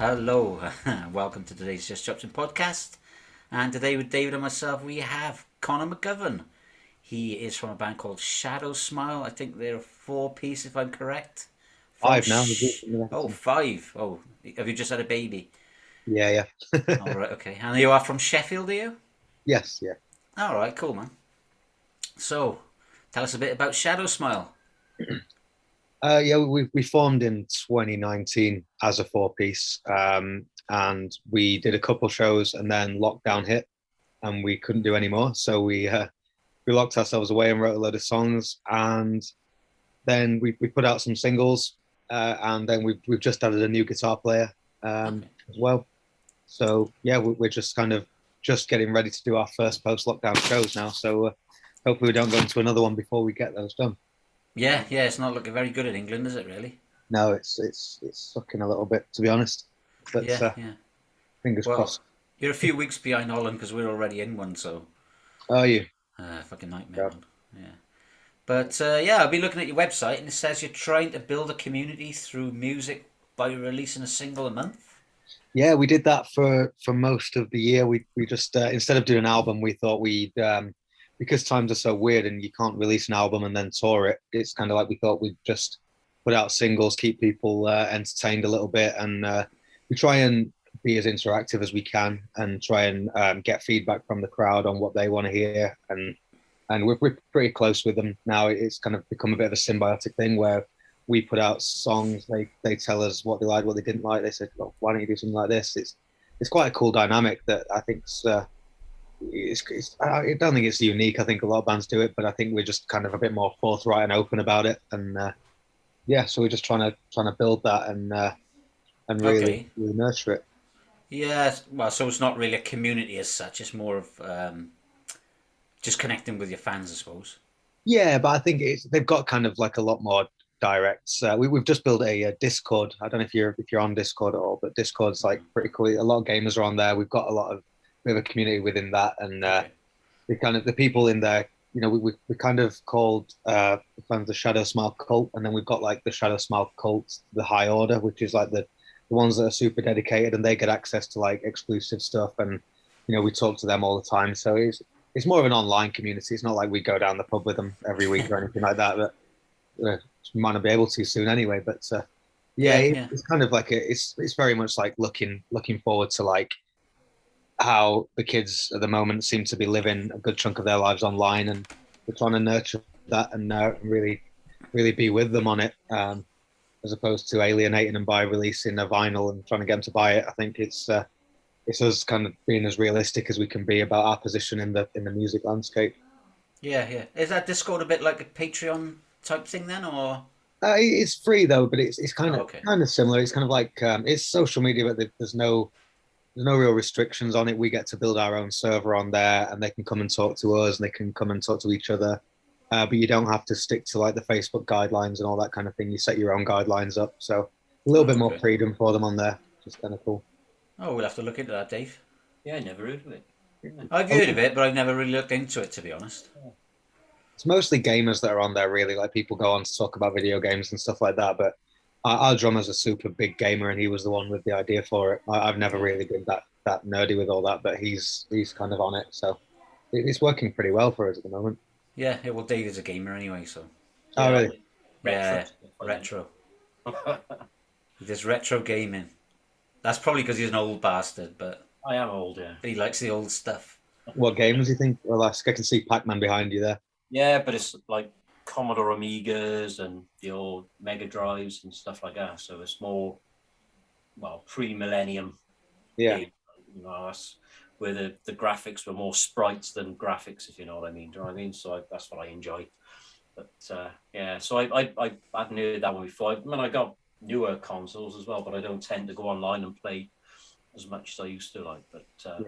Hello, welcome to today's Just Chopsing Podcast. And today with David and myself, we have Connor Mcgovern. He is from a band called Shadow Smile. I think they're a four-piece, if I'm correct. From Five now. five. Oh, have you just had a baby? Yeah. All right, okay. And you are from Sheffield, are you? Yes, yeah. All right, cool, man. So, tell us a bit about Shadow Smile. Yeah, we formed in 2019 as a four-piece, and we did a couple shows, and then lockdown hit, and we couldn't do any more. So we locked ourselves away and wrote a load of songs, and then we put out some singles, and then we've just added a new guitar player Okay. as well. So yeah, we're just kind of just getting ready to do our first post-lockdown shows now. So hopefully we don't go into another one before we get those done. Yeah, it's not looking very good in England, is it, really? No, it's sucking a little bit, to be honest. But Yeah. fingers Well, crossed. you're a few weeks behind Holland because we're already in one, so Are you? fucking nightmare, Yeah. man. Yeah. But yeah, I've been looking at your website and it says you're trying to build a community through music by releasing a single a month. Yeah, we did that for most of the year. We just instead of doing an album, we thought we'd because times are so weird and you can't release an album and then tour it. It's kind of like we thought we'd just put out singles, keep people entertained a little bit, and we try and be as interactive as we can and try and get feedback from the crowd on what they want to hear. And we're pretty close with them now. It's kind of become a bit of a symbiotic thing where we put out songs, they tell us what they liked, what they didn't like. They said, well, why don't you do something like this? It's quite a cool dynamic that I think I don't think it's unique. I think a lot of bands do it, but I think we're just kind of a bit more forthright and open about it. And yeah, so we're just trying to build that and really, Okay. really nurture it. Yeah, well, so it's not really a community as such. It's more of just connecting with your fans, I suppose. Yeah, but I think they've got kind of like a lot more directs. We've just built a Discord. I don't know if you're on Discord at all, but Discord's like pretty cool. A lot of gamers are on there. We've got a lot of we have a community within that, and Okay. the people in there. You know, we kind of called kind of the Shadow Smile cult, and then we've got like the Shadow Smile cult, the High Order, which is like the ones that are super dedicated and they get access to like exclusive stuff, and we talk to them all the time. So it's more of an online community. It's not like we go down the pub with them every week or anything like that. But might not be able to soon anyway. But yeah, Yeah. it's kind of like it's very much like looking forward to like how the kids at the moment seem to be living a good chunk of their lives online, and we're trying to nurture that and really be with them on it, as opposed to alienating them by releasing a vinyl and trying to get them to buy it. I think it's us kind of being as realistic as we can be about our position in the music landscape. Yeah. Is that Discord a bit like a Patreon type thing then, or? It's free though, but it's kind Oh, of okay. kind of similar. It's kind of like it's social media, but there's no real restrictions on it. We get to build our own server on there, and they can come and talk to us, and they can come and talk to each other. But you don't have to stick to like the Facebook guidelines and all that kind of thing. You set your own guidelines up, so a little Oh, bit more okay. freedom for them on there, which is kind of cool. Oh, we'll have to look into that, Dave. Yeah, I never heard of it. Yeah. I've heard of it, but I've never really looked into it, to be honest. It's mostly gamers that are on there, really. Like people go on to talk about video games and stuff like that. But our drummer's a super big gamer, and he was the one with the idea for it. I've never Okay. really been that nerdy with all that, but he's kind of on it, so it's working pretty well for us at the moment. Yeah. Well, Dave is a gamer anyway, so Oh, Yeah, I really? like retro yeah. stuff, I think. Retro. He does retro gaming. That's probably because he's an old bastard, but I am old, yeah. he likes the old stuff. What games do you think? Well, I can see Pac-Man behind you there. Yeah, but it's like Commodore Amigas and the old Mega Drives and stuff like that. So it's more, well, pre-millennium Yeah. game. That's where the graphics were more sprites than graphics, if you know what I mean. Do you know what I mean? So that's what I enjoy. But yeah, so I hadn't heard that one before. I mean, I got newer consoles as well, but I don't tend to go online and play as much as I used to. Like, but yeah,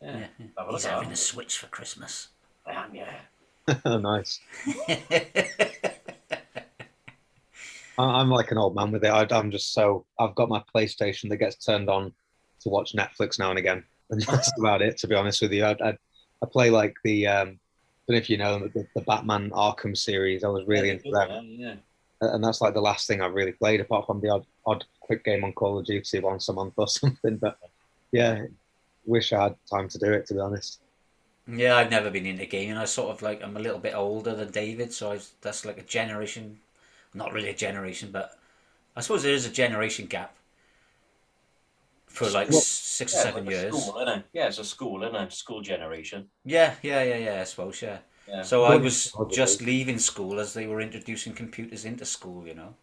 Yeah. have a He's look at having a that. Switch for Christmas. I am, yeah. Oh, nice. I'm like an old man with it. I'm just so I've got my PlayStation that gets turned on to watch Netflix now and again, and that's about it. To be honest with you, I play like the I don't know if you know the Batman Arkham series. I was really Yeah, into good, them. yeah. and that's like the last thing I've really played, apart from the odd quick game on Call of Duty once a month or something. But yeah, wish I had time to do it, to be honest. Yeah, I've never been into gaming. I sort of like I'm a little bit older than David, so that's like a generation, not really a generation, but I suppose there is a generation gap for like Well, 6 or 7 years. School, isn't it? Yeah, it's a school, isn't it? School generation. Yeah. I suppose, yeah. Yeah. So I was just leaving school as they were introducing computers into school, you know.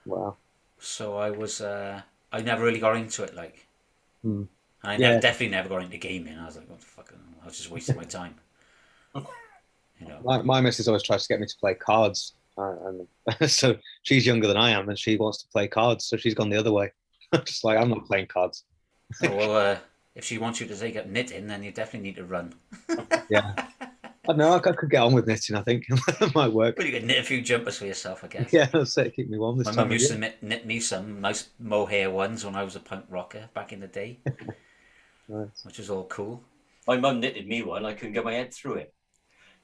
Wow. So I never really got into it, like. Hmm. And I Yeah. definitely never got into gaming. I was like, what the fuck? I was just wasting my time. You know. My missus always tries to get me to play cards, and so she's younger than I am, and she wants to play cards, so she's gone the other way. Just like, I'm not playing cards. Oh, well, if she wants you to take up knitting, then you definitely need to run. Yeah. I don't know. I could get on with knitting. I think it might work. But you could knit a few jumpers for yourself, I guess. Yeah, that's it. Keep me warm this My time mum of used year. to knit me some nice mohair ones when I was a punk rocker back in the day, Nice. which was all cool. My mum knitted me one. I couldn't get my head through it.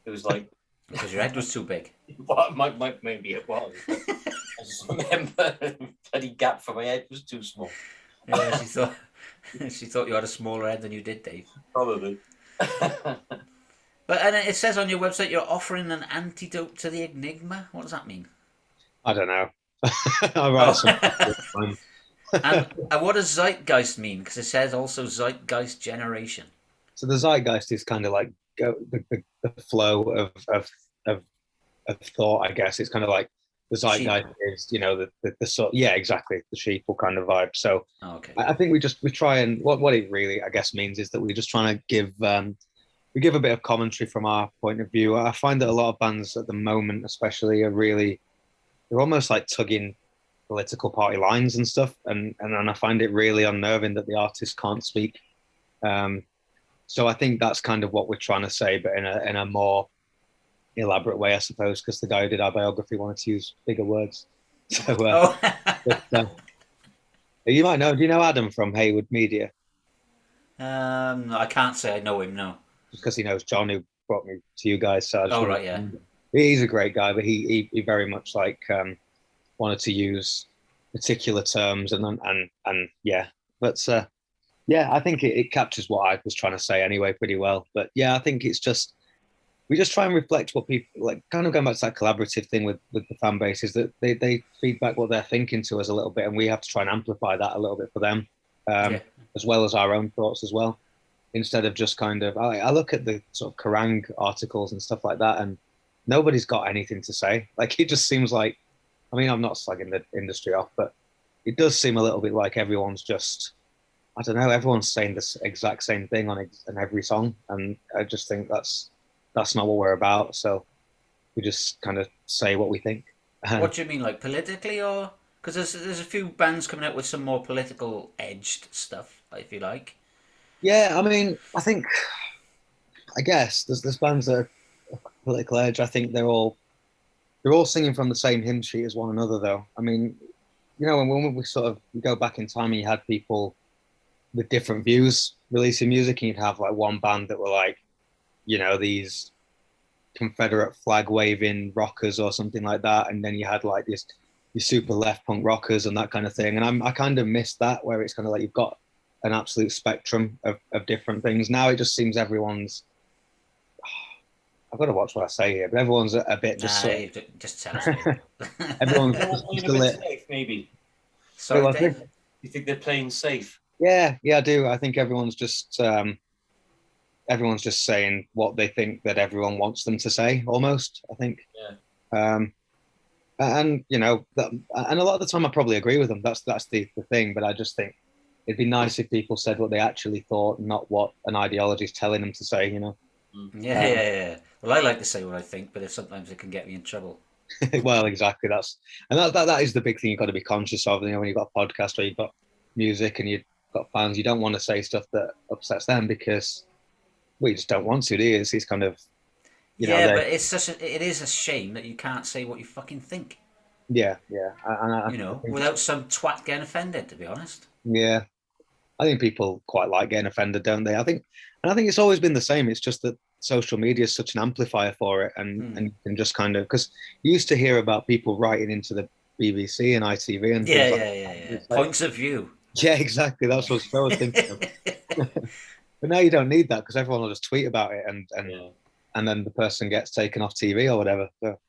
It was like, Because your head was too big. what? Maybe it was. I just remember the bloody gap for my head was too small. Yeah, she thought you had a smaller head than you did, Dave. Probably. And it says on your website you're offering an antidote to the enigma. What does that mean? I don't know. I write some. And what does zeitgeist mean? Because it says also zeitgeist generation. So the zeitgeist is kind of like the flow of thought, I guess. It's kind of like the zeitgeist is, the sort. Yeah, exactly, the sheeple kind of vibe. So okay. I think we try and what it really, I guess, means is that we're just trying to give we give a bit of commentary from our point of view. I find that a lot of bands at the moment, especially, they're almost like tugging political party lines and stuff, and I find it really unnerving that the artists can't speak. So I think that's kind of what we're trying to say, but in a more elaborate way, I suppose, because the guy who did our biography wanted to use bigger words. So you might know. Do you know Adam from Hayward Media? I can't say I know him. No. Because he knows John, who brought me to you guys. So right, yeah. He's a great guy, but he very much like wanted to use particular terms and yeah, but yeah, I think it captures what I was trying to say anyway pretty well. But yeah, I think it's just we just try and reflect what people like, kind of going back to that collaborative thing with the fan base, is that they feedback what they're thinking to us a little bit, and we have to try and amplify that a little bit for them, as well as our own thoughts as well. Instead of just kind of, I look at the sort of Kerrang articles and stuff like that, and nobody's got anything to say. Like, it just seems like, I mean, I'm not slagging the industry off, but it does seem a little bit like everyone's just, I don't know, everyone's saying this exact same thing on every song, and I just think that's not what we're about. So we just kind of say what we think. What do you mean, like politically, or because there's a few bands coming out with some more political edged stuff, if you like. Yeah, I mean, I guess there's bands that are political edge. I think they're all singing from the same hymn sheet as one another, though. I mean, when we go back in time and you had people with different views releasing music, and you'd have like one band that were like, these Confederate flag waving rockers or something like that, and then you had like these super left punk rockers and that kind of thing. And I kind of miss that, where it's kind of like you've got an absolute spectrum of different things. Now it just seems everyone's, I've got to watch what I say here, but everyone's a bit just just tell us. Everyone's just a bit safe, maybe. Sorry, Dave? You think they're playing safe? Yeah, I do. I think everyone's just saying what they think that everyone wants them to say, almost, I think. Yeah. And and a lot of the time I probably agree with them. That's the thing. But I just think it'd be nice if people said what they actually thought, not what an ideology is telling them to say. Yeah. Well, I like to say what I think, but sometimes it can get me in trouble. Well, exactly. That is the big thing you've got to be conscious of. When you've got a podcast or you've got music and you've got fans, you don't want to say stuff that upsets them, because we just don't want to, do you? It's kind of, but it is a shame that you can't say what you fucking think. Yeah. Without some twat getting offended, to be honest. Yeah, I think people quite like getting offended, don't they? I think it's always been the same. It's just that social media is such an amplifier for it, and you can just kind of, because you used to hear about people writing into the BBC and ITV and Yeah, things like yeah, yeah, that. yeah. It's like, Points of view. yeah, exactly. That's what I was thinking of. But now you don't need that because everyone will just tweet about it, and then the person gets taken off TV or whatever. So,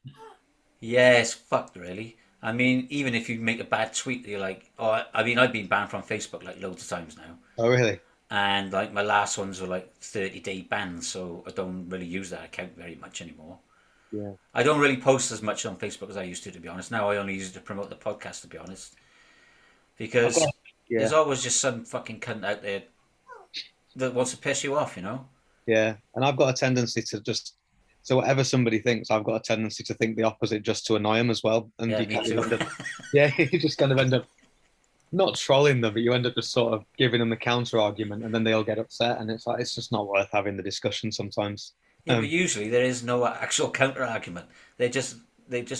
Yeah, it's fucked, really. I mean, even if you make a bad tweet, you're like, oh, I mean, I've been banned from Facebook like loads of times now. oh really? And like my last ones were like 30-day bans, so I don't really use that account very much anymore. Yeah. I don't really post as much on Facebook as I used to be honest. Now I only use it to promote the podcast, to be honest. I've Because got, there's yeah, always just some fucking cunt out there that wants to piss you off, you know? yeah. And I've got a tendency to just, so whatever somebody thinks, I've got a tendency to think the opposite just to annoy them as well. And Yeah, you me kind too. of end up, yeah, you just kind of end up not trolling them, but you end up just sort of giving them the counter argument, and then they'll get upset, and it's like it's just not worth having the discussion sometimes. Yeah, but usually there is no actual counter argument. They just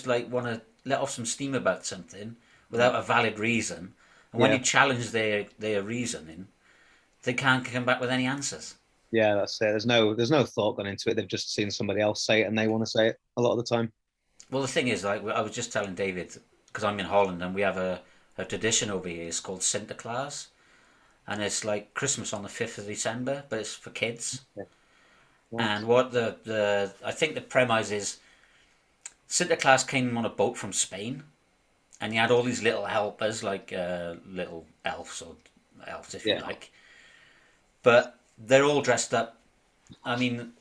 like want to let off some steam about something without a valid reason. And when Yeah, you challenge their reasoning, they can't come back with any answers. yeah, that's it. There's no thought gone into it. They've just seen somebody else say it, and they want to say it a lot of the time. Well, the thing is, like I was just telling David, because I'm in Holland and we have a tradition over here. It's called Sinterklaas, and it's like Christmas on the 5th of December, but it's for kids. Yeah. And what the I think the premise is, Sinterklaas came on a boat from Spain, and he had all these little helpers, like little elves or elves, if you Yeah, like. But they're all dressed up. I mean,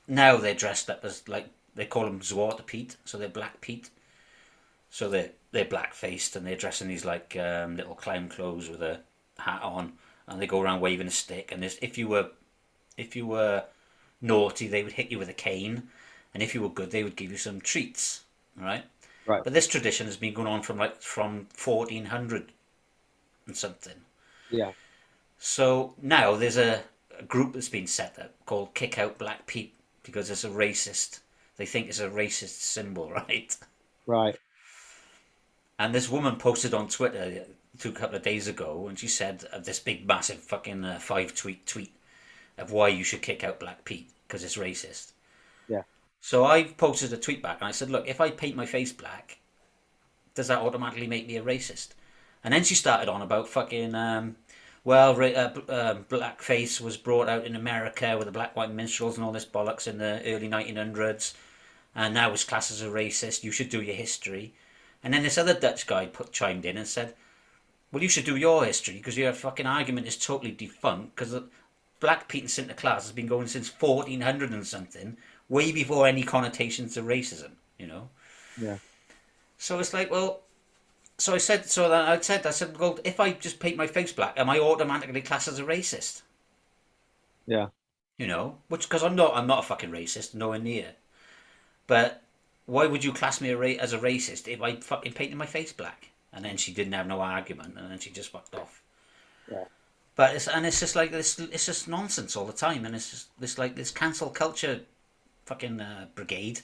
now they're dressed up as like they call them Zwarte Piet, so they're Black Pete. So they're black faced and they're dressed in these like little clown clothes with a hat on, and they go around waving a stick. And if you were naughty, they would hit you with a cane, and if you were good, they would give you some treats. Right? right. But this tradition has been going on from 1400 and something. Yeah, So now there's a group that's been set up called Kick Out Black Pete because it's a racist. They think it's a racist symbol, right? right. And this woman posted on Twitter a couple of days ago, and she said this big, massive, fucking 5-tweet of why you should kick out Black Pete because it's racist. Yeah, So I posted a tweet back, and I said, "Look, if I paint my face black, does that automatically make me a racist?" And then she started on about fucking, blackface was brought out in America with the black white minstrels and all this bollocks in the early 1900s, and now it's classed as a racist. You should do your history. And then this other Dutch guy chimed in and said, "Well, you should do your history because your fucking argument is totally defunct because Black Pete and Sinterklaas has been going since 1400 and something, way before any connotations of racism, you know." yeah, So it's like, well, so I said, well, if I just paint my face black, am I automatically classed as a racist? yeah. You know, which because I'm not a fucking racist, nowhere near. But why would you class me as a racist if I fucking painted my face black? And then she didn't have no argument, and then she just fucked off. Yeah. But it's just like this. It's just nonsense all the time, and it's just this cancel culture, fucking brigade.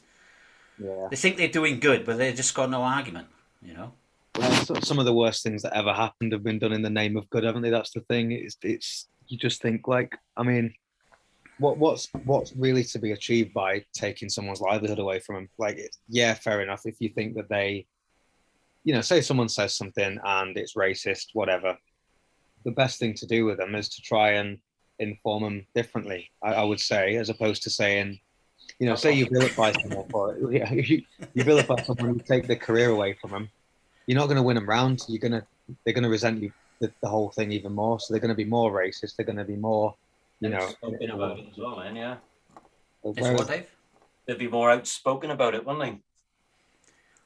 Yeah. They think they're doing good, but they just got no argument. You know. Well, some of the worst things that ever happened have been done in the name of good, haven't they? That's the thing. It's you just think like, I mean, what's really to be achieved by taking someone's livelihood away from them? Like, yeah, fair enough. If you think that they, say someone says something and it's racist, whatever, the best thing to do with them is to try and inform them differently. I would say, as opposed to saying, say you vilify someone for it. Yeah, you vilify someone, you take their career away from them. You're not going to win them round. They're going to resent you the whole thing even more. So they're going to be more racist. They're going to be more, Spoken about it as well, man. Yeah. It's what, Dave? They'd be more outspoken about it, wouldn't they?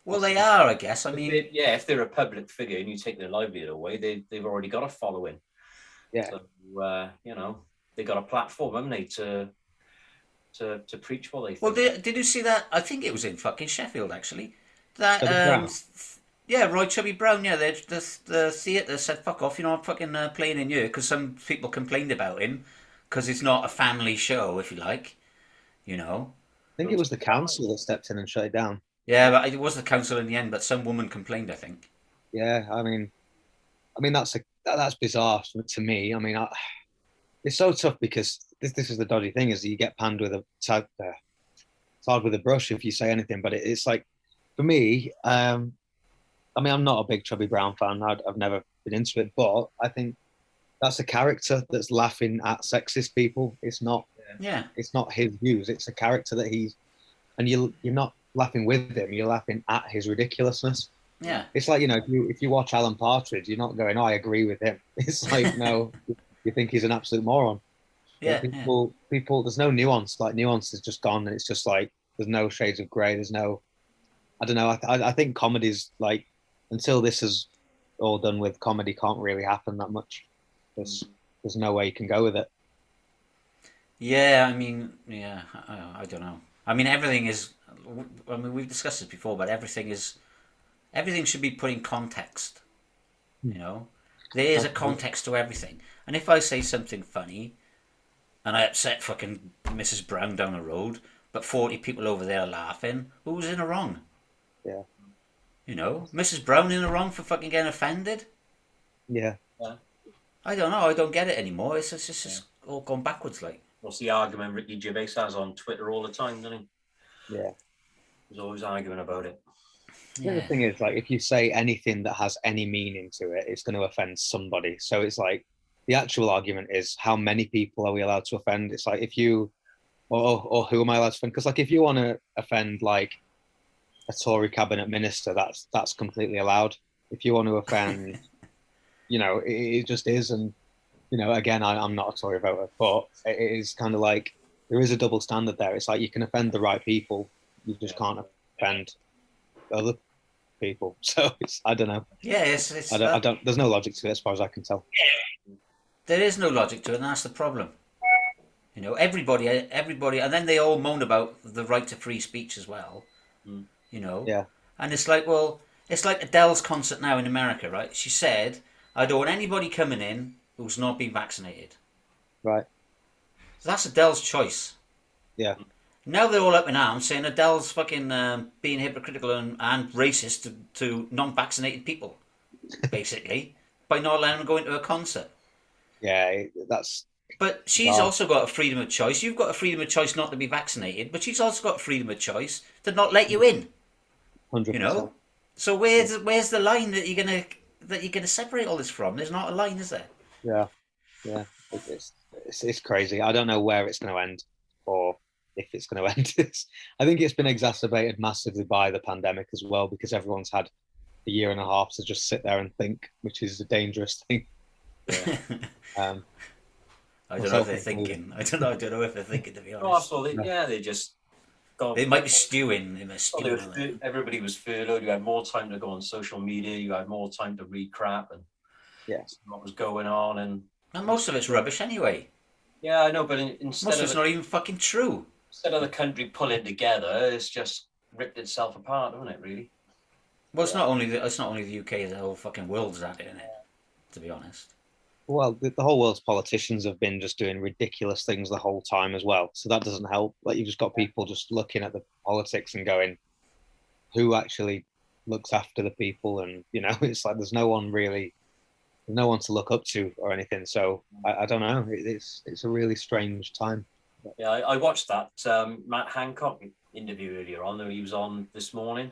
Well, they are, I guess. I mean, if they're a public figure and you take their livelihood away, they've already got a following. Yeah. So they got a platform, haven't they, to preach what they think. Well, did you see that? I think it was in fucking Sheffield, actually. That Roy Chubby Brown. Yeah, the theatre said, "Fuck off, I'm fucking playing in here," because some people complained about him because it's not a family show, if you like. I think it was the council that stepped in and shut it down. Yeah, but it was the council in the end, but some woman complained, I think. Yeah, I mean that's bizarre to me. I mean, it's so tough because this is the dodgy thing, is that you get panned with a hard with a brush if you say anything. But it's like, for me, I mean, I'm not a big Chubby Brown fan. I've never been into it, but I think that's a character that's laughing at sexist people. It's not. Yeah. It's not his views. It's a character that and you're not laughing with him. You're laughing at his ridiculousness. Yeah. It's like, if you watch Alan Partridge, you're not going, "Oh, I agree with him." It's like, no, you think he's an absolute moron. Yeah. People, there's no nuance. Like, nuance is just gone, and it's just like there's no shades of grey. There's no, I don't know. I think comedy's like, until this is all done with, comedy can't really happen that much. There's no way you can go with it. Yeah, I mean, yeah, I don't know. I mean, everything is. I mean, we've discussed this before, but everything should be put in context. You know, there is a context to everything. And if I say something funny, and I upset fucking Mrs. Brown down the road, but 40 people over there are laughing, who's in the wrong? Yeah. You know, Mrs. Brown in the wrong for fucking getting offended? Yeah. I don't know. I don't get it anymore. It's just all gone backwards, like. What's the argument Ricky Gervais has on Twitter all the time, doesn't he? Yeah. He's always arguing about it. The other thing is, like, if you say anything that has any meaning to it, it's going to offend somebody. So it's like, the actual argument is, how many people are we allowed to offend? It's like, if you, or who am I allowed to offend? Because, like, if you want to offend, like, a Tory cabinet minister, that's completely allowed. If you want to offend, it just is. And, again, I'm not a Tory voter, but it is kind of like, there is a double standard there. It's like, you can offend the right people, you just can't offend other people. So I don't know. Yeah, I don't. There's no logic to it as far as I can tell. There is no logic to it, and that's the problem. Everybody, and then they all moan about the right to free speech as well. Yeah. And it's like, well, it's like Adele's concert now in America, right? She said, "I don't want anybody coming in who's not been vaccinated." Right. So that's Adele's choice. Yeah. Now they're all up in arms saying Adele's fucking being hypocritical and racist to non-vaccinated people, basically, by not letting them go into a concert. Yeah, that's... But she's also got a freedom of choice. You've got a freedom of choice not to be vaccinated, but she's also got a freedom of choice to not let you in. 100%. So where's the line that you're gonna separate all this from? There's not a line, is there? Yeah. It's crazy. I don't know where it's going to end, or if it's going to end. I think it's been exacerbated massively by the pandemic as well, because everyone's had a year and a half to just sit there and think, which is a dangerous thing. Yeah. I don't know if they're thinking. I don't know if they're thinking, to be honest. They just got. They might be stewing. Everybody was furloughed. You had more time to go on social media. You had more time to read crap and see what was going on. And most of it's rubbish anyway. Yeah, I know, but instead most of it's not even fucking true. Instead of the country pulling together, it's just ripped itself apart, hasn't it? Really. Well, it's not only the UK; the whole fucking world's at it, isn't it? To be honest. Well, the whole world's politicians have been just doing ridiculous things the whole time as well. So that doesn't help. Like, you've just got people just looking at the politics and going, who actually looks after the people? And, it's like there's no one to look up to or anything. So I don't know. It's a really strange time. Yeah, I watched that Matt Hancock interview earlier on that he was on this morning.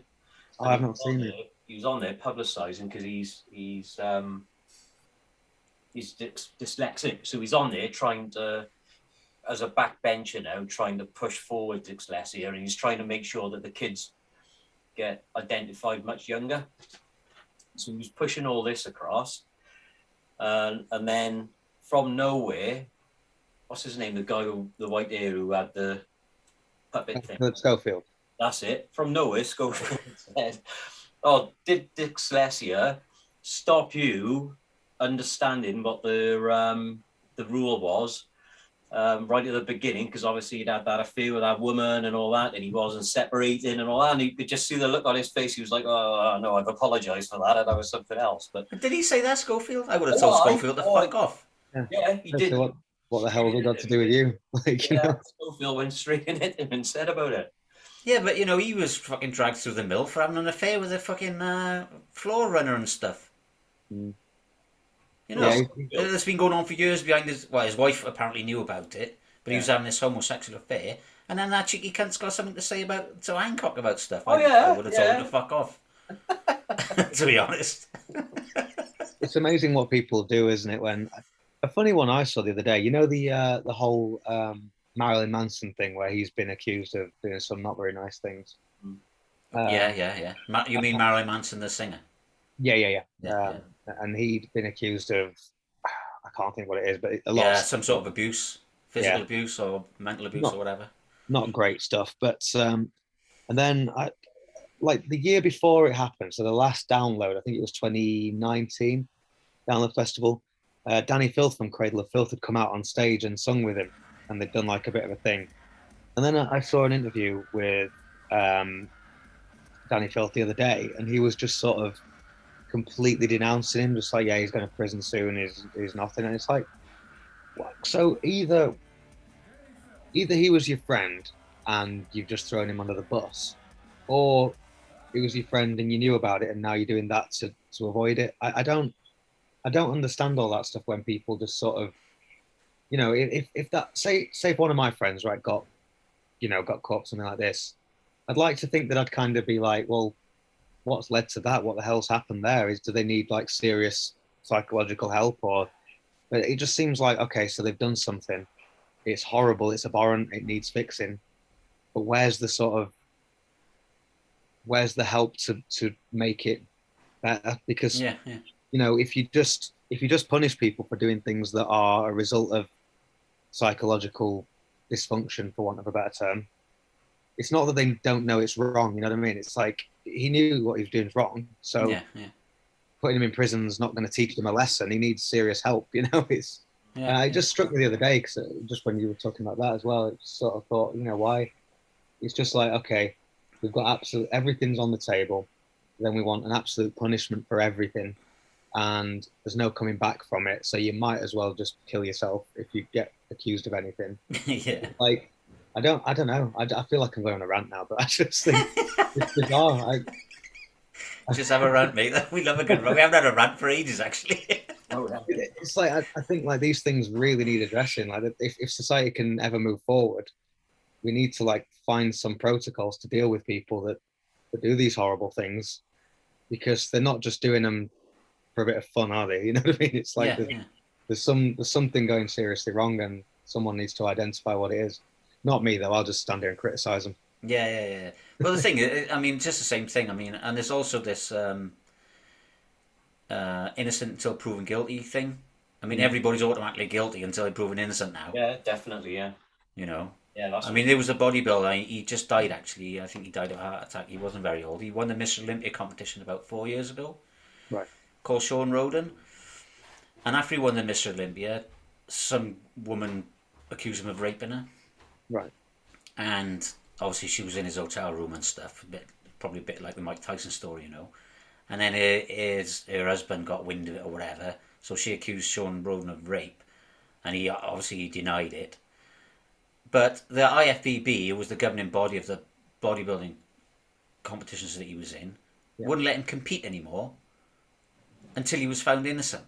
I've not seen it. He was on there publicising because he's dyslexic, so he's on there trying to, as a backbencher now, trying to push forward dyslexia, and he's trying to make sure that the kids get identified much younger. So he's pushing all this across, and then from nowhere, what's his name? The guy the white hair who had the puppet thing. Schofield. That's it. From nowhere, Schofield said, "Oh, did dyslexia stop you understanding what the rule was right at the beginning, because obviously he'd had that affair with that woman and all that, and he wasn't separating and all that, and you could just see the look on his face. He was like, oh no, I've apologized for that, and that was something else." But did he say that, Schofield? I would have told Schofield to fuck off. Yeah, he did. What the hell have it got to do with you? Schofield went straight in at him and said about it. Yeah, but he was fucking dragged through the mill for having an affair with a fucking floor runner and stuff. It's been going on for years behind his wife apparently knew about it, but he was having this homosexual affair, and then that cheeky cunt's got something to say to Hancock about stuff. Oh, I would have told him to fuck off. To be honest. It's amazing what people do, isn't it? When a funny one I saw the other day, you know, the whole Marilyn Manson thing where he's been accused of doing some not very nice things. Yeah. You mean Marilyn Manson, the singer? Yeah. Yeah. And he'd been accused of, I can't think what it is, but a lot. Yeah, of some sort of abuse, physical abuse or mental abuse or whatever. Not great stuff, but and then like the year before it happened, so the last download, I think it was 2019 Download Festival. Danny Filth from Cradle of Filth had come out on stage and sung with him, and they'd done like a bit of a thing. And then I saw an interview with Danny Filth the other day, and he was just sort of completely denouncing him, just like, yeah, he's going to prison soon, he's nothing. And it's like, what? So either he was your friend and you've just thrown him under the bus, or he was your friend and you knew about it and now you're doing that to avoid it. I don't understand all that stuff when people just sort of, you know, if that, say if one of my friends, right, got caught something like this, I'd like to think that I'd kind of be like, well, what's led to that? What the hell's happened there? Do they need like serious psychological help? Or, but it just seems like, okay, so they've done something. It's horrible. It's abhorrent. It needs fixing. But where's the help to make it better? Because you know, if you just punish people for doing things that are a result of psychological dysfunction, for want of a better term, it's not that they don't know it's wrong. You know what I mean? It's like, he knew what he was doing was wrong. So putting him in prison is not going to teach him a lesson. He needs serious help. You know, it just struck me the other day, because just when you were talking about that as well, it sort of thought, you know, why? It's just like, okay, we've got everything's on the table. Then we want an absolute punishment for everything, and there's no coming back from it. So you might as well just kill yourself if you get accused of anything. Like, I don't know. I feel like I'm going on a rant now, but I just think it's bizarre. Just have a rant, mate. We love a good rant. We haven't had a rant for ages, actually. It's like, I think like these things really need addressing. Like, if society can ever move forward, we need to like find some protocols to deal with people that do these horrible things, because they're not just doing them for a bit of fun, are they? You know what I mean? It's like there's something going seriously wrong, and someone needs to identify what it is. Not me though. I'll just stand there and criticize them. Yeah. Well, the thing is, I mean, just the same thing. I mean, and there's also this innocent until proven guilty thing. I mean, everybody's automatically guilty until they're proven innocent now. Yeah, definitely, yeah. You know? Yeah, I mean, there was a bodybuilder, he just died actually. I think he died of a heart attack. He wasn't very old. He won the Mr. Olympia competition about 4 years ago. Right. Called Sean Roden. And after he won the Mr. Olympia, some woman accused him of raping her. Right. And obviously she was in his hotel room and stuff, probably a bit like the Mike Tyson story, you know. And then her husband got wind of it or whatever, so she accused Sean Roden of rape, and he obviously denied it. But the IFBB, who was the governing body of the bodybuilding competitions that he was in, wouldn't let him compete anymore until he was found innocent.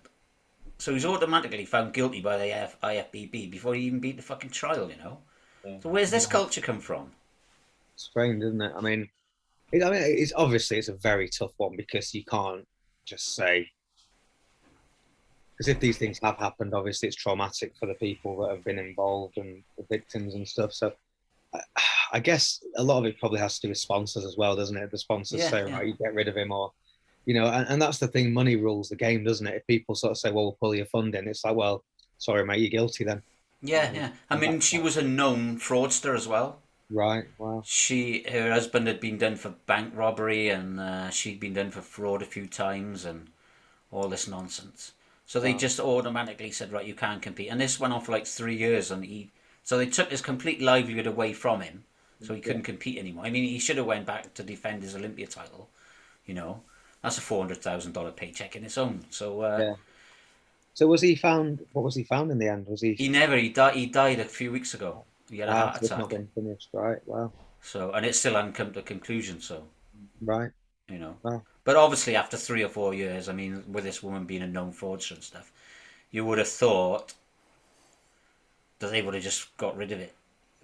So he was automatically found guilty by the IFBB before he even beat the fucking trial, you know. So where's this culture come from? Strange, isn't it? I mean, it's obviously it's a very tough one, because you can't just say, because if these things have happened, obviously it's traumatic for the people that have been involved and the victims and stuff. So I guess a lot of it probably has to do with sponsors as well, doesn't it? The sponsors say, right, you get rid of him, or, you know, and that's the thing, money rules the game, doesn't it? If people sort of say, well, we'll pull your funding, it's like, well, sorry, mate, you're guilty then. Yeah. I mean, she was a known fraudster as well. Right, wow. Her husband had been done for bank robbery, and she'd been done for fraud a few times, and all this nonsense. So they just automatically said, right, you can't compete. And this went on for like 3 years, and so they took his complete livelihood away from him, so he couldn't compete anymore. I mean, he should have went back to defend his Olympia title, you know. That's a $400,000 paycheck in its own. So So was he found? What was he found in the end? Was he? He never. He died a few weeks ago. He had a heart It's attack. not been finished, right? Wow. So, and it still hasn't come to a conclusion. So, right. You know. Wow. But obviously, after 3 or 4 years, I mean, with this woman being a known fraudster and stuff, you would have thought that they would have just got rid of it.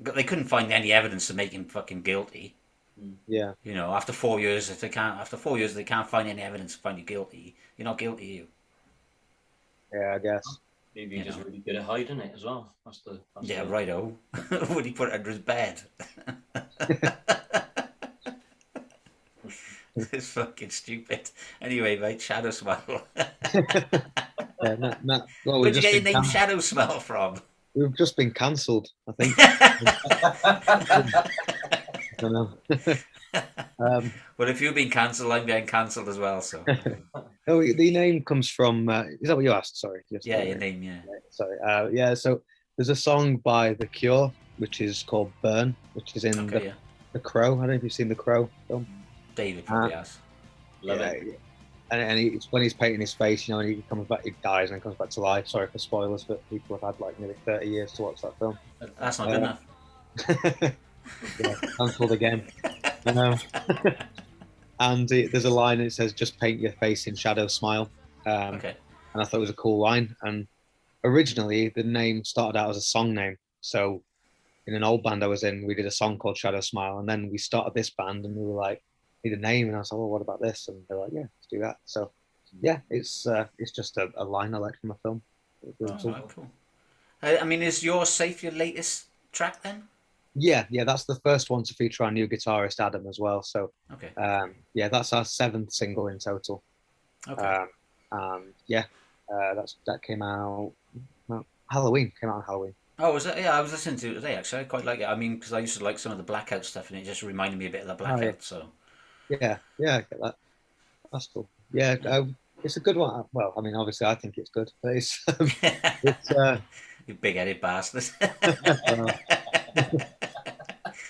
But they couldn't find any evidence to make him fucking guilty. Yeah. You know, after 4 years, if they can't find any evidence to find you guilty, you're not guilty. You. Yeah, I guess. Maybe he's just really good at hiding it as well. That's Yeah, righto. Would he put it under his bed? It's fucking stupid. Anyway, mate, Shadow Smile. Yeah, well, Where'd you get your name Shadow Smile from? We've just been cancelled, I think. I don't know. Well, if you've been cancelled, I'm being cancelled as well. So. Oh, the name comes from. Is that what you asked? Sorry. Yeah, your name. Yeah. Sorry. Yeah. So there's a song by The Cure, which is called "Burn," which is in The Crow. I don't know if you've seen The Crow film. David probably has. Love it. Yeah. And it's when he's painting his face, you know, and he comes back, he dies and then comes back to life. Sorry for spoilers, but people have had like nearly 30 years to watch that film. That's not good enough. Yeah, cancelled again. And there's a line that says, "Just paint your face in shadow, smile." Okay. And I thought it was a cool line. And originally, the name started out as a song name. So in an old band I was in, we did a song called Shadow Smile, and then we started this band, and we were like, need a name, and I was like, well, what about this? And they're like, yeah, let's do that. So yeah, it's just a line I like from a film. Cool. I mean, is Your Safe your latest track then? Yeah, that's the first one to feature our new guitarist Adam as well. So okay, yeah, that's our 7th single in total. Okay. That came out Halloween. Came out on Halloween. Oh, was that? Yeah, I was listening to it today. Actually, I quite like it. I mean, because I used to like some of the Blackout stuff, and it just reminded me a bit of the Blackout. Yeah. So yeah, I get that. That's cool. Yeah, it's a good one. Well, I mean, obviously, I think it's good, but it's you big-headed bastard.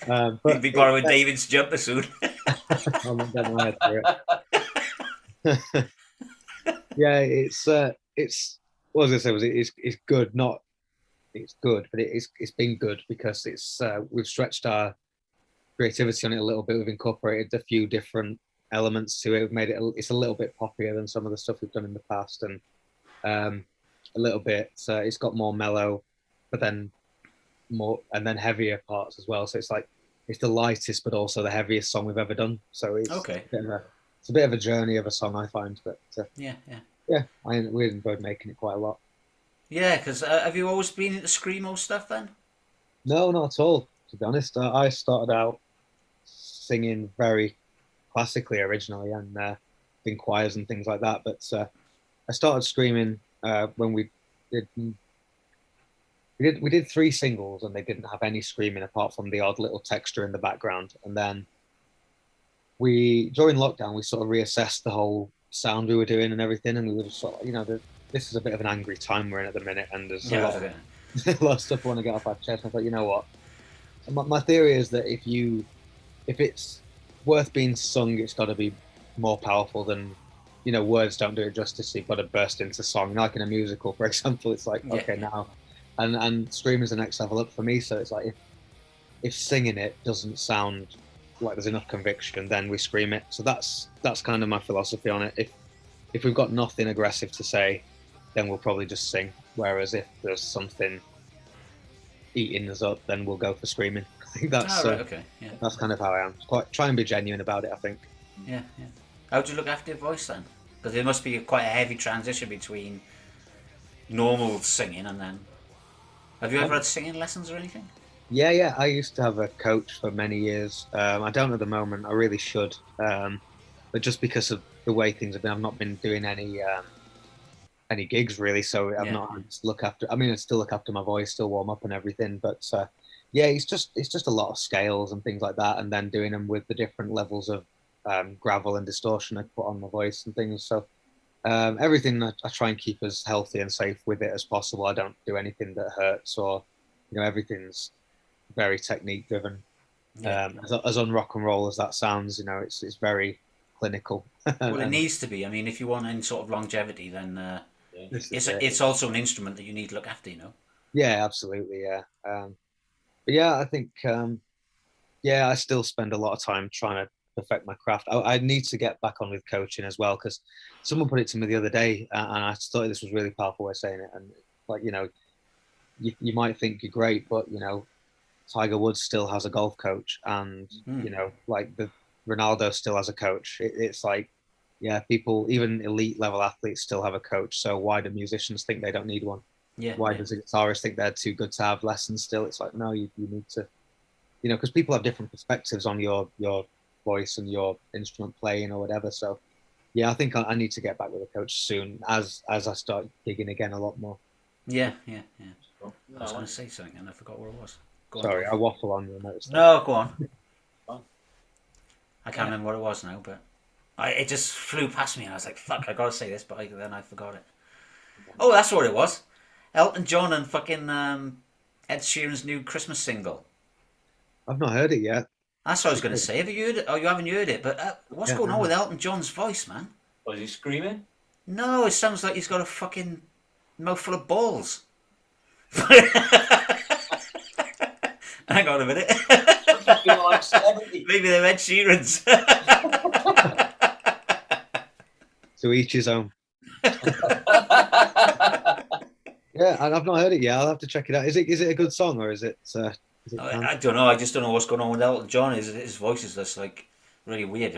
But you'll be borrowing David's jumper soon. I'm not getting my head for it. Yeah, it's what was I say? It's good, not it's good, but it's been good because it's we've stretched our creativity on it a little bit. We've incorporated a few different elements to it. We've made it's a little bit poppier than some of the stuff we've done in the past, and a little bit. It's got more mellow, but then more and then heavier parts as well. So it's like it's the lightest, but also the heaviest song we've ever done. So it's okay. It's a bit of a journey of a song, I find. But yeah, we enjoyed making it quite a lot. Yeah, because have you always been into screamo stuff then? No, not at all. To be honest, I started out singing very classically originally, and in choirs and things like that. But I started screaming when we did 3 singles, and they didn't have any screaming apart from the odd little texture in the background. And then during lockdown, we sort of reassessed the whole sound we were doing and everything, and we were just sort of, this is a bit of an angry time we're in at the minute, and there's a lot of stuff I want to get off our chest. And I thought, you know what? My theory is that if it's worth being sung, it's got to be more powerful than, words don't do it justice. You've got to burst into song. Like in a musical, for example, it's like, okay, now, and screaming's the next level up for me. So it's like, if singing it doesn't sound like there's enough conviction, then we scream it. So that's kind of my philosophy on it. If we've got nothing aggressive to say, then we'll probably just sing. Whereas if there's something eating us up, then we'll go for screaming. I think that's that's kind of how I am. Try and be genuine about it, I think. Yeah. How do you look after your voice then? Because there must be quite a heavy transition between normal singing and then. Have you ever had singing lessons or anything? Yeah. I used to have a coach for many years. I don't at the moment. I really should. But just because of the way things have been, I've not been doing any gigs really. So I've not had to look after. I mean, I still look after my voice, still warm up and everything. But it's just a lot of scales and things like that, and then doing them with the different levels of gravel and distortion I put on my voice and things. So everything I try and keep as healthy and safe with it as possible. I don't do anything that hurts, or everything's very technique driven. As on rock and roll as that sounds, it's very clinical. Well, it needs to be. I mean, if you want any sort of longevity, then it's also an instrument that you need to look after. Yeah, absolutely. Yeah. But yeah, I think I still spend a lot of time trying to perfect my craft. I need to get back on with coaching as well, because someone put it to me the other day, and I thought this was a really powerful way of saying it. And like, you might think you're great, but Tiger Woods still has a golf coach, and like the Ronaldo still has a coach. It's like, yeah, people, even elite level athletes, still have a coach. So why do musicians think they don't need one? Yeah. Why does a guitarist think they're too good to have lessons still? It's like, no, you need to, because people have different perspectives on your voice and your instrument playing or whatever. So yeah, I think I need to get back with a coach soon as I start gigging again a lot more. Yeah. I was going to say something and I forgot what it was. Sorry, I waffle on you. No, go on. I can't remember what it was now, but it just flew past me and I was like, fuck, I got to say this, but then I forgot it. Oh, that's what it was. Elton John and fucking Ed Sheeran's new Christmas single. I've not heard it yet. That's what I was going to say. Have you heard it? Oh, you haven't heard it, but what's going on with Elton John's voice, man? Was he screaming? No, it sounds like he's got a fucking mouthful of balls. Hang on a minute. Maybe they're Ed Sheeran's. To each his own. Yeah, I've not heard it yet. I'll have to check it out. Is it a good song, or is it? I don't know. I just don't know what's going on with Elton John. His voice is just like really weird.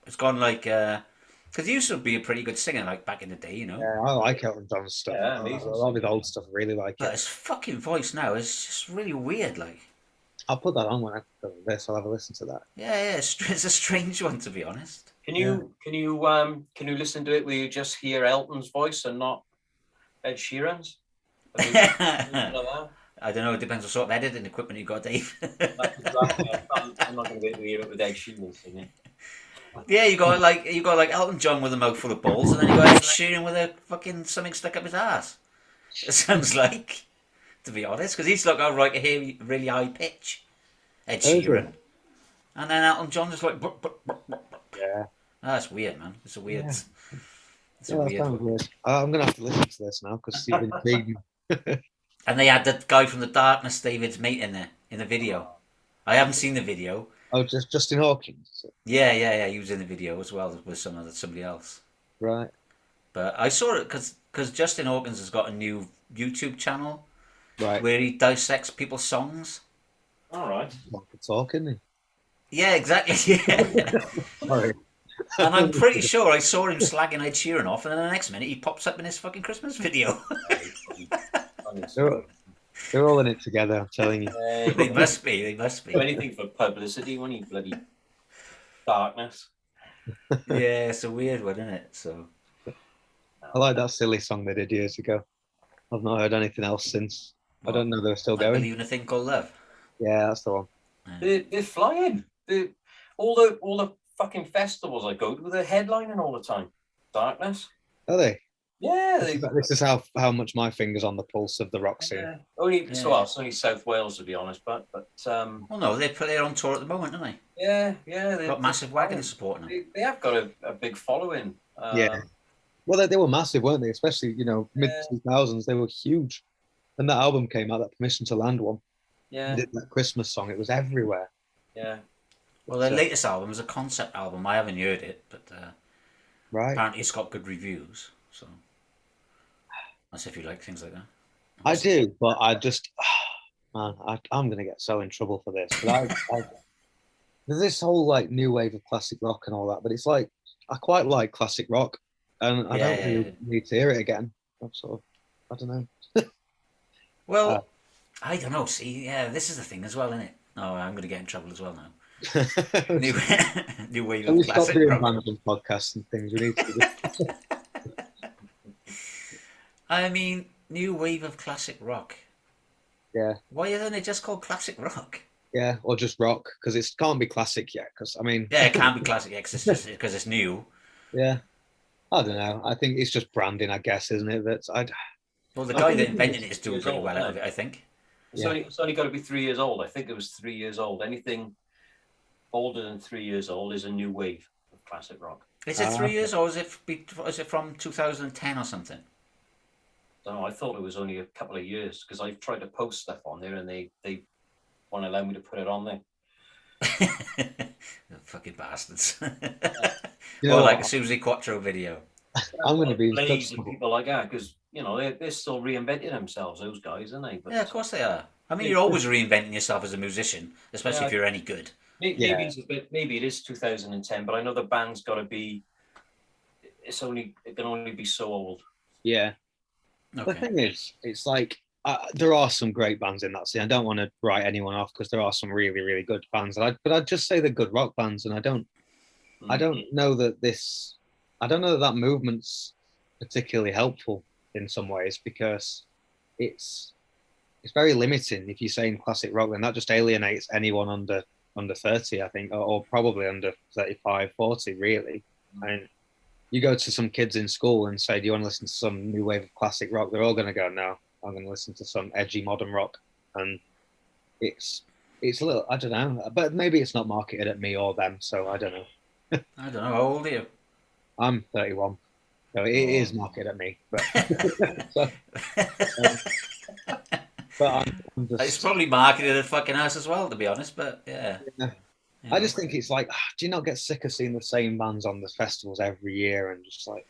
It's gone like because he used to be a pretty good singer, like back in the day, Yeah, I like Elton John's stuff. Yeah, a lot of his old stuff. I really like But it. his fucking voice now is just really weird. Like, I'll put that on when I go to this. I'll have a listen to that. yeah, it's a strange one, to be honest. Can you listen to it where you just hear Elton's voice and not Ed Sheeran's? I don't know. It depends what sort of editing equipment you got, Dave. Exactly. I'm not going to be able to hear it with Ed Sheeran singing. Yeah, you got like Elton John with a mouthful of balls, and then you got Ed Sheeran with a fucking something stuck up his ass. It sounds like, to be honest, because he's like a really high pitch, Ed Sheeran, and then Elton John just like. Yeah. That's weird, man. It's a weird. Yeah. It's a weird. Weird. I'm gonna have to listen to this now because you've been intrigued. And they had that guy from The Darkness, David's mate, in the video. I haven't seen the video. Oh, just Justin Hawkins. Yeah. He was in the video as well with somebody else. Right. But I saw it because Justin Hawkins has got a new YouTube channel, Right. where he dissects people's songs. All right. Like a talk, isn't he? Yeah, exactly. Yeah. Sorry. And I'm pretty sure I saw him slagging Ed Sheeran off, and then the next minute he pops up in his fucking Christmas video. They're all in it together, I'm telling you. They must be. Do anything for publicity when you bloody darkness. Yeah, it's a weird one, isn't it? So I like that silly song they did years ago. I've not heard anything else since. I don't know they're still I going. Believe in a Thing Called Love. Yeah, that's the one. They're flying. All the fucking festivals I go to, they're headlining all the time. Darkness. Are they? Yeah. This is how much my finger's on the pulse of the rock scene. Yeah. It's only South Wales, to be honest, but well, no, they're on tour at the moment, aren't they? yeah, They've got massive wagons supporting them. They have got a big following. Yeah. Well, they were massive, weren't they? Especially mid 2000s, they were huge. When that album came out, that Permission to Land one, Yeah. that Christmas song, it was everywhere. Yeah. Well, their latest album is a concept album. I haven't heard it, but Right. apparently it's got good reviews. So that's if you like things like that. I do, but I just, man, I'm going to get so in trouble for this. But there's this whole like new wave of classic rock and all that, but it's like, I quite like classic rock, and I don't really need to hear it again. I'm sort of, I don't know. Well, I don't know. See, yeah, this is the thing as well, isn't it? Oh, I'm going to get in trouble as well now. New wave Can we of stop classic doing rock. random podcasts and things? We need to. I mean, new wave of classic rock. Yeah. Why isn't it just called classic rock? Yeah, or just rock, because it can't be classic yet. Because I mean, Yeah, it can't be classic because it's new. yeah, I don't know. I think it's just branding, I guess, isn't it? Well, the guy that invented it is doing pretty well out of it, I think. It's only got to be 3 years old. I think it was 3 years old. Anything older than 3 years old is a new wave of classic rock. Is it 3 years or is it from 2010 or something? I don't know. I thought it was only a couple of years because I've tried to post stuff on there and they won't allow me to put it on there. Fucking bastards. You know Or like what? a Susie Quattro video. I'm going to be in Blaze touch. and people like that, because they're still reinventing themselves, those guys, aren't they? But, Yeah, of course they are. I mean, you're always reinventing yourself as a musician, especially if you're any good. Maybe maybe it is 2010, but I know the band's got to be. It can only be so old. Yeah. Okay. The thing is, it's like there are some great bands in that scene. I don't want to write anyone off because there are some really, really good bands. But I'd just say they're good rock bands, and I don't know that that movement's particularly helpful in some ways because it's very limiting. If you're saying classic rock, then that just alienates anyone under 30, I think, or probably under 35, 40, really. I mean, you go to some kids in school and say, do you want to listen to some new wave of classic rock? They're all going to go, no, I'm going to listen to some edgy modern rock. And it's a little, I don't know, but maybe it's not marketed at me or them, so I don't know. I don't know. How old are you? I'm 31. So it is marketed at me. But, but I'm just, it's probably marketed at fucking us as well, to be honest, but yeah. I just think it's like, do you not get sick of seeing the same bands on the festivals every year? And just like,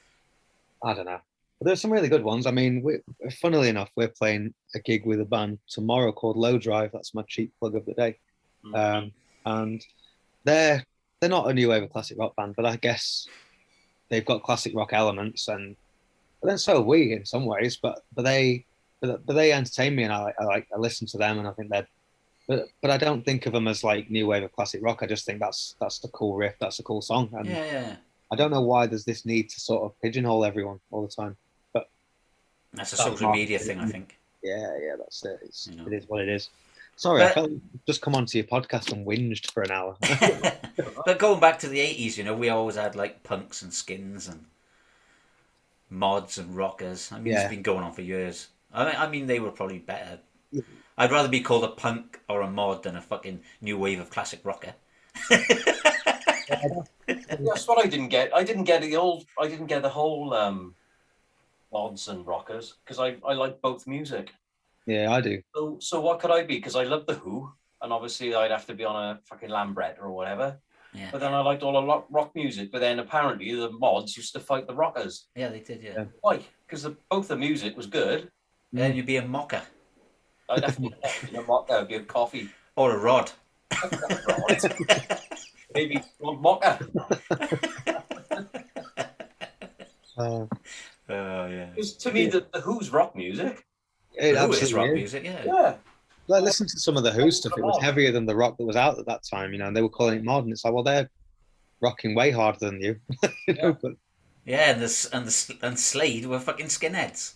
I don't know. But there's some really good ones. I mean, funnily enough, we're playing a gig with a band tomorrow called Low Drive. That's my cheap plug of the day. And they're not a new wave of classic rock band, but I guess they've got classic rock elements, but then so are we in some ways. But they entertain me, and I listen to them, and I think they're. But I don't think of them as like new wave of classic rock. I just think that's the cool riff, that's a cool song. And yeah. I don't know why there's this need to sort of pigeonhole everyone all the time. But that's a social media thing, I think. Yeah, that's it. It is what it is. Sorry, I felt just come onto your podcast and whinged for an hour. But going back to the 80s, we always had like punks and skins and mods and rockers. I mean, it's been going on for years. I mean, they were probably better. I'd rather be called a punk or a mod than a fucking new wave of classic rocker. That's what I didn't get. I didn't get the whole mods and rockers because I like both music. Yeah, I do. So what could I be? Because I love the Who, and obviously I'd have to be on a fucking Lambret or whatever. Yeah. But then I liked all the rock music. But then apparently the mods used to fight the rockers. Yeah, they did. Yeah. Why? Because both the music was good. Then you'd be a mocker. I'd have to be a mocker. I'd be a coffee or a rod. Maybe one mocker. Yeah. Because to me, the Who's rock music. It is rock music, yeah. Yeah. Like, listen to some of the Who stuff. It was heavier than the rock that was out at that time, and they were calling it mod. And it's like, well, they're rocking way harder than you. But yeah, and Slade were fucking skinheads.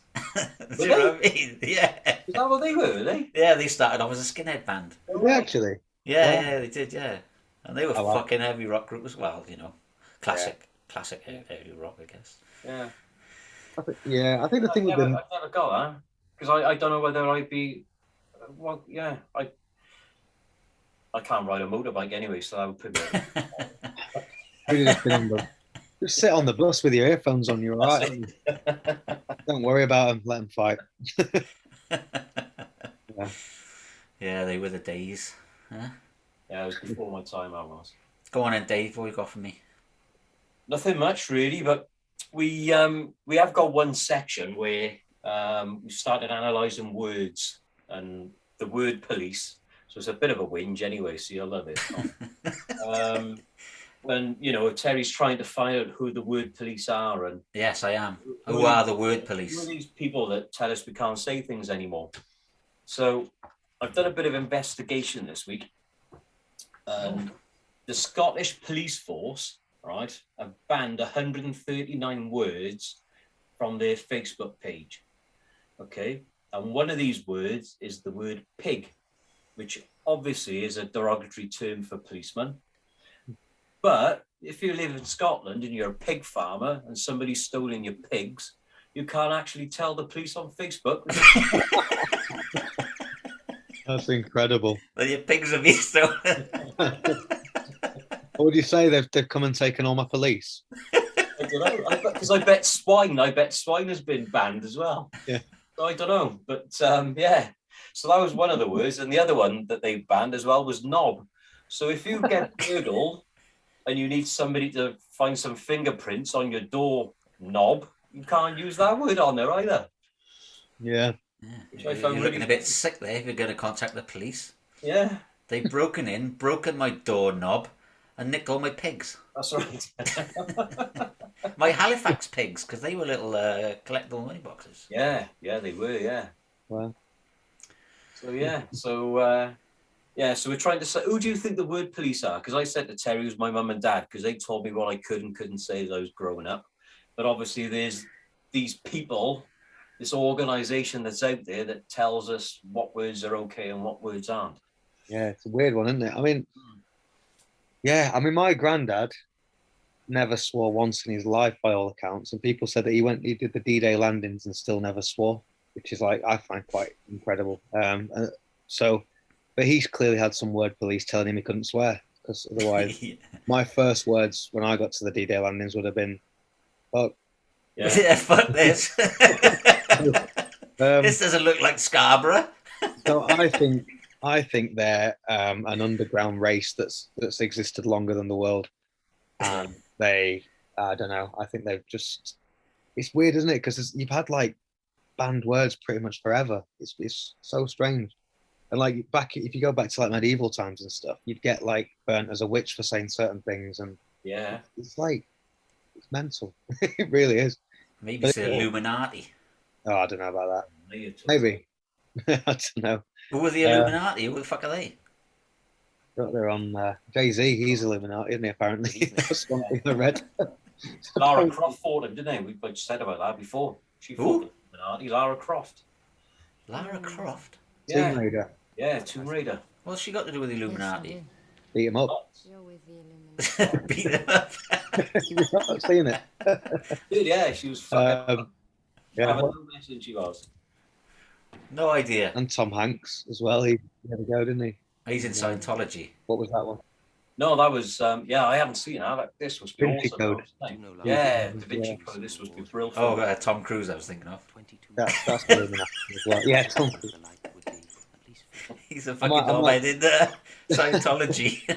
Do you know what I mean? Yeah. Is that what they were? They? Yeah, they started off as a skinhead band. Actually. Yeah, they did. Yeah, and they were fucking heavy rock group as well. Classic heavy rock, I guess. Yeah. I think the thing with them. I've never got that because I don't know whether I'd be. Well, yeah, I can't ride a motorbike anyway, so that would put me. Just sit on the bus with your earphones on. You're all right. Don't worry about them. Let them fight. Yeah, they were the days. Huh? Yeah, it was before my time. I was. Go on then, Dave. What you got for me? Nothing much really, but we have got one section where we started analysing words and the word police. So it's a bit of a whinge anyway, so you'll love it. When Terry's trying to find out who the word police are, and yes, I am. Who are the word police? Who are these people that tell us we can't say things anymore? So I've done a bit of investigation this week. The Scottish police force, right, have banned 139 words from their Facebook page. Okay, and one of these words is the word pig, which obviously is a derogatory term for policemen. But if you live in Scotland and you're a pig farmer and somebody's stolen your pigs, you can't actually tell the police on Facebook. That's incredible. Well, your pigs are being stolen. What would you say? They've come and taken all my police? I don't know. Because I bet swine has been banned as well. Yeah. So I don't know. But yeah. So that was one of the words. And the other one that they banned as well was knob. So if you get girdled and you need somebody to find some fingerprints on your door knob. You can't use that word on there either. Yeah. Which I You're found looking really a bit sick there if you're going to contact the police. Yeah, They've broken my doorknob and nicked all my pigs. that's right. My Halifax pigs, because they were little collectible money boxes. Yeah, they were, yeah. Well, So so we're trying to say, who do you think the word police are? Because I said to Terry, who's my mum and dad, because they told me what I could and couldn't say as I was growing up. But obviously there's these people, this organisation that's out there that tells us what words are okay and what words aren't. yeah, it's a weird one, isn't it? I mean, my granddad never swore once in his life by all accounts, and people said that he did the D-Day landings and still never swore, which is like, I find quite incredible. But he's clearly had some word police telling him he couldn't swear, because otherwise my first words when I got to the D-Day landings would have been, fuck. Yeah, fuck this. This doesn't look like Scarborough. So I think they're an underground race that's existed longer than the world, and I don't know. I think they've just. It's weird, isn't it? Because you've had like banned words pretty much forever. It's so strange. And like if you go back to like medieval times and stuff, you'd get like burnt as a witch for saying certain things, and it's like it's mental. It really is. Maybe it's the Illuminati. Oh, I don't know about that. Maybe. I don't know. Who are the Illuminati? Who the fuck are they? They're on Jay-Z. He's Illuminati, isn't he? Apparently, that's one thing I read. Lara Croft fought him, didn't they? We said about that before. She fought the Illuminati. Lara Croft. Lara Croft. Tomb Raider. Yeah, Tomb Raider. What's she got to do with the Illuminati? Beat him up. Beat him up. You've not seen it. Dude, yeah, she was fucking. Yeah. She was. No idea. And Tom Hanks as well. He had a go, didn't he? He's in Scientology. What was that one? No, that was I haven't seen that. This was Da Vinci Code. Yeah, Da Vinci Code. This was brilliant. Oh, Tom Cruise. I was thinking of. That's Illuminati as well. Yeah, Tom Cruise. He's a fucking knobhead in Scientology.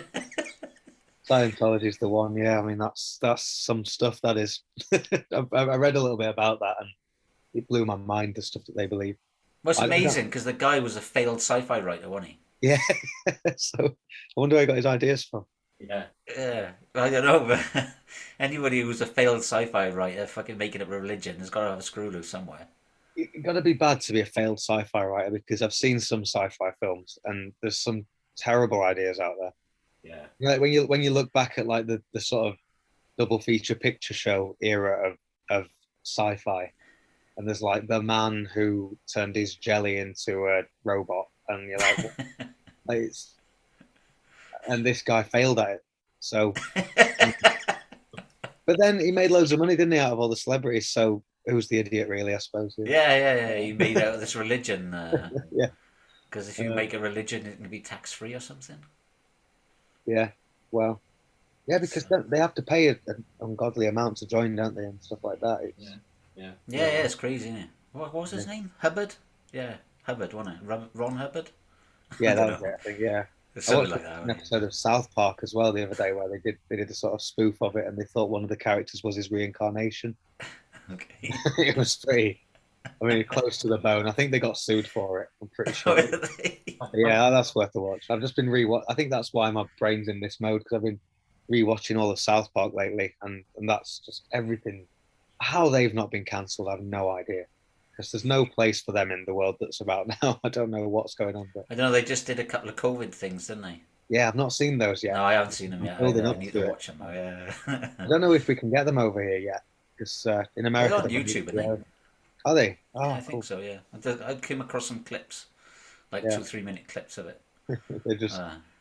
Scientology's the one. Yeah, I mean that's some stuff that is. I read a little bit about that, and it blew my mind, the stuff that they believe. Well, it's amazing because the guy was a failed sci-fi writer, wasn't he? Yeah. So I wonder where he got his ideas from. Yeah. Yeah. I don't know, but anybody who's a failed sci-fi writer fucking making up a religion has got to have a screw loose somewhere. You've got to be bad to be a failed sci-fi writer, because I've seen some sci-fi films and there's some terrible ideas out there. Yeah. Like when you look back at like the sort of double feature picture show era of sci-fi, and there's like the man who turned his jelly into a robot, and you're like, and this guy failed at it. So, but then he made loads of money, didn't he, out of all the celebrities? So who's the idiot, really? I suppose. Yeah. He made out of this religion. Yeah. Because if you make a religion, it can be tax-free or something. Yeah. Well. Yeah, because they have to pay an ungodly amount to join, don't they, and stuff like that. Yeah, it's crazy, isn't it? What was his name? Hubbard? Yeah, Hubbard, wasn't it? Ron Hubbard? Yeah, that was it, I think, yeah. Something like that. An episode of South Park as well the other day where they did a sort of spoof of it, and they thought one of the characters was his reincarnation. Okay. It was pretty, close to the bone. I think they got sued for it, I'm pretty sure. Yeah, that's worth a watch. I've just been I think that's why my brain's in this mode, because I've been rewatching all of South Park lately, and that's just everything. How they've not been cancelled, I have no idea, because there's no place for them in the world that's about now. I don't know what's going on. But I don't know, they just did a couple of COVID things, didn't they? Yeah, I've not seen those yet. No, I haven't seen them yet. I need to watch them. I don't know if we can get them over here yet, because in America... They're on YouTube, aren't they? Are they? Oh, yeah, I think so, yeah. I came across some clips, like 2-3 minute clips of it.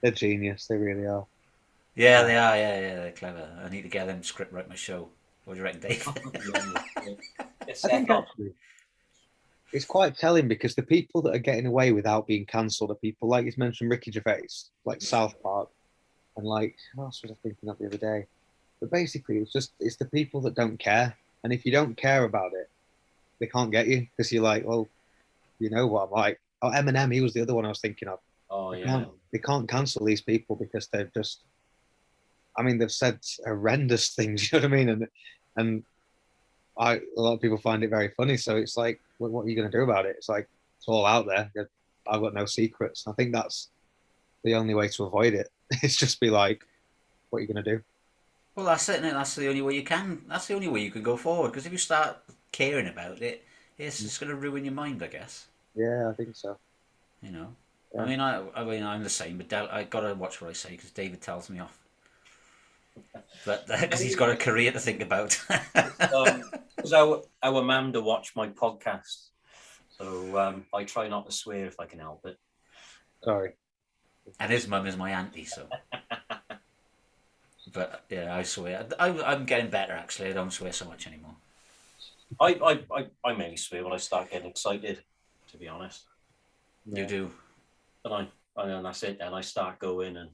They're genius, they really are. Yeah, they are, they're clever. I need to get them to script write my show. What do you reckon, Dave? I think actually, it's quite telling, because the people that are getting away without being cancelled are people like you mentioned, Ricky Gervais, like South Park, and like, what else was I thinking of the other day? But basically, it's the people that don't care, and if you don't care about it, they can't get you, because you're like, well, you know what I'm like. Oh, Eminem, he was the other one I was thinking of. Oh, yeah. They can't cancel these people because they're just... they've said horrendous things, you know what I mean? And a lot of people find it very funny. So it's like, what are you going to do about it? It's like, it's all out there. I've got no secrets. I think that's the only way to avoid it. It's just be like, what are you going to do? Well, that's it, and that's the only way you can. That's the only way you can go forward. Because if you start caring about it, it's just going to ruin your mind, I guess. Yeah, I think so. You know. Yeah. I mean, I'm the same, but I gotta watch what I say because David tells me off. But because he's got a career to think about. Because our Amanda watched my podcast, so I try not to swear if I can help it. Sorry. And his mum is my auntie, so. But yeah, I swear. I'm getting better actually. I don't swear so much anymore. I mainly swear when I start getting excited, to be honest. Yeah. You do. And that's it. And I start going and.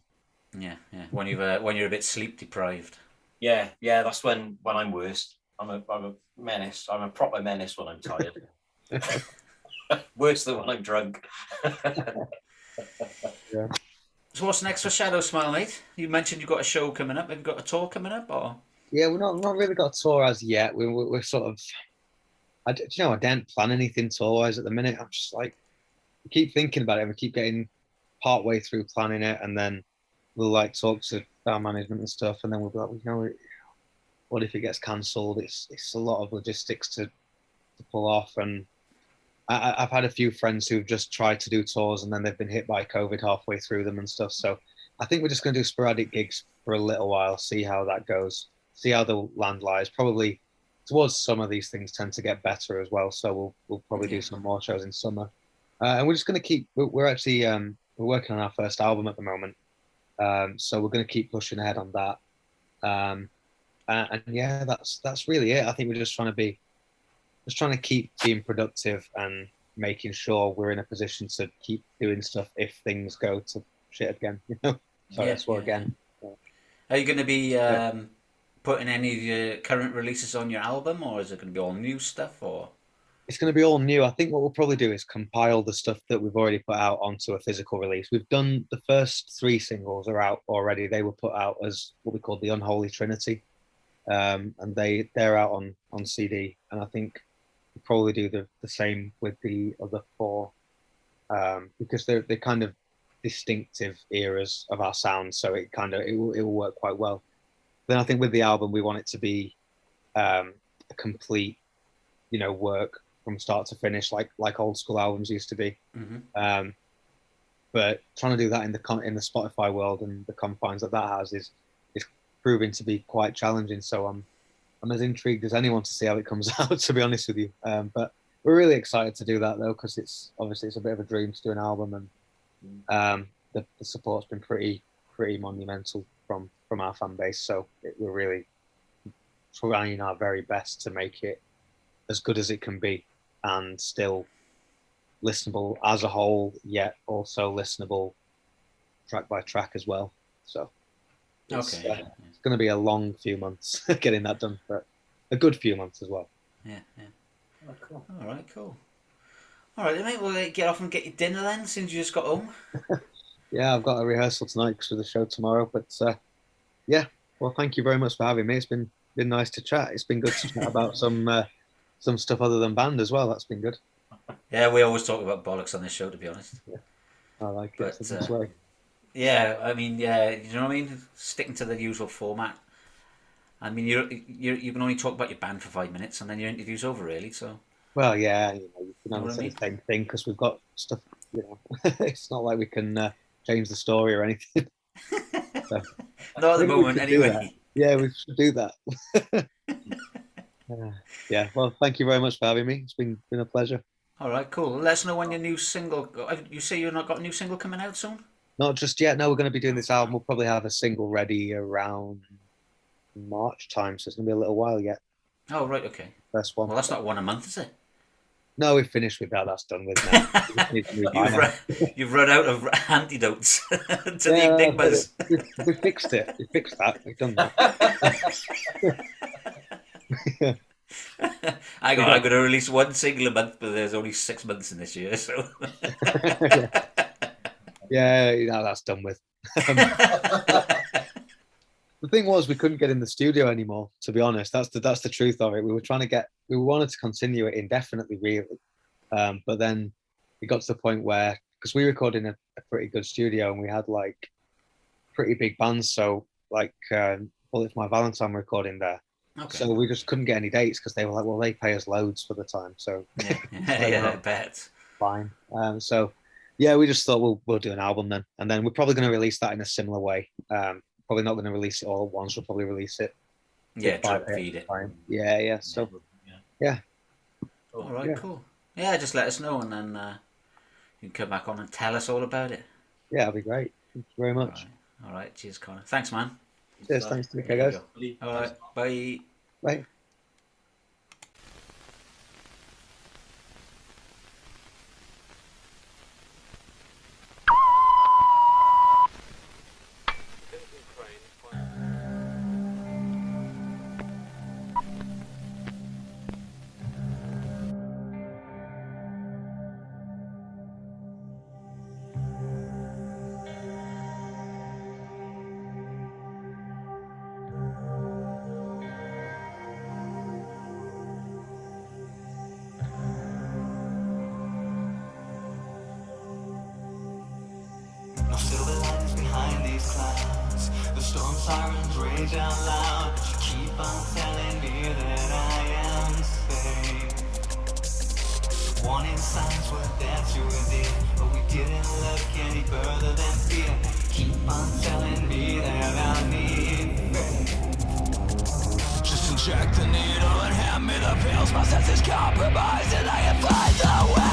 Yeah. When you're a bit sleep deprived. Yeah. That's when I'm worst. I'm a menace. I'm a proper menace when I'm tired. Worse than when I'm drunk. Yeah. So what's next for Shadow Smile, mate? You mentioned you've got a show coming up. Have you got a tour coming up, or? Yeah, we're not really got a tour as yet. We're sort of. I don't plan anything tour-wise at the minute. I'm just like, we keep thinking about it. And we keep getting part way through planning it, and then we'll like talk to our management and stuff, and then we'll be like, what if it gets cancelled? It's a lot of logistics to pull off, and I've had a few friends who've just tried to do tours and then they've been hit by COVID halfway through them and stuff. So I think we're just going to do sporadic gigs for a little while, see how that goes, see how the land lies. Probably towards summer, these things tend to get better as well. So we'll probably do some more shows in summer, and we're just going to keep. We're actually we're working on our first album at the moment, so we're going to keep pushing ahead on that. And yeah, that's really it. I think we're just trying to keep being productive and making sure we're in a position to keep doing stuff if things go to shit again. Sorry, I swore again. Are you going to be putting any of your current releases on your album, or is it going to be all new stuff? Or it's going to be all new. I think what we'll probably do is compile the stuff that we've already put out onto a physical release. We've done the first 3 singles are out already. They were put out as what we call the Unholy Trinity, and they're out on CD. And I think we'll probably do the same with the other 4, because they're kind of distinctive eras of our sound, so it will work quite well. Then I think with the album we want it to be a complete, work from start to finish, like old school albums used to be. Mm-hmm. But trying to do that in the Spotify world and the confines that has is proving to be quite challenging. So I'm as intrigued as anyone to see how it comes out, to be honest with you. But we're really excited to do that though, because it's a bit of a dream to do an album, and the support's been pretty monumental from our fan base. So we're really trying our very best to make it as good as it can be and still listenable as a whole, yet also listenable track by track as well. So it's going to be a long few months getting that done, but a good few months as well. Yeah. Oh, cool. All right, cool. All right, then, mate, we'll get off and get your dinner then, since you just got home. Yeah, I've got a rehearsal tonight because of the show tomorrow. But yeah, well, thank you very much for having me. It's been nice to chat. It's been good to chat about some stuff other than band as well. That's been good. Yeah, we always talk about bollocks on this show, to be honest. Yeah. I like it. It's this way. Yeah, I mean, yeah, you know what I mean? Sticking to the usual format. I mean, you can only talk about your band for 5 minutes and then your interview's over, really, so... Well, yeah, you can only say the same thing because we've got stuff, It's not like we can change the story or anything. So, not at the moment, anyway. Yeah, we should do that. Yeah, well, thank you very much for having me. It's been a pleasure. All right, cool. Let us know when your new single... You say you've not got a new single coming out soon? Not just yet. No, we're going to be doing this album. We'll probably have a single ready around March time, so it's going to be a little while yet. Oh, right, okay. First one. Well, that's not one a month, is it? No, we've finished with that. That's done with now. You've run out of antidotes to the enigmas. We fixed it. We fixed that. We've done that. I'm going to release one single a month, but there's only 6 months in this year, so... Yeah, that's done with. The thing was, we couldn't get in the studio anymore. To be honest, that's the truth of it. We wanted to continue it indefinitely, really, but then it got to the point where, because we recorded in a pretty good studio and we had like pretty big bands, so like Bullet for My Valentine recording there. Okay. So we just couldn't get any dates because they were like, well, they pay us loads for the time, so Yeah, I bet. fine. So yeah, we just thought we'll do an album then, and then we're probably going to release that in a similar way. Probably not going to release it all at once. We'll probably release it. Yeah, drip feed it. Yeah. So yeah. All right, cool. Yeah, just let us know, and then you can come back on and tell us all about it. Yeah, that'd be great. Thank you very much. All right. Cheers, Connor. Thanks, man. Cheers. Thanks to you guys. All right. Bye. Bye. No silver linings behind these clouds. The storm sirens rage out loud, but you keep on telling me that I am safe. Warning signs were there to redeem, but we didn't look any further than fear. Keep on telling me that I need faith. Just inject the needle and hand me the pills. My senses compromised and I can find the way.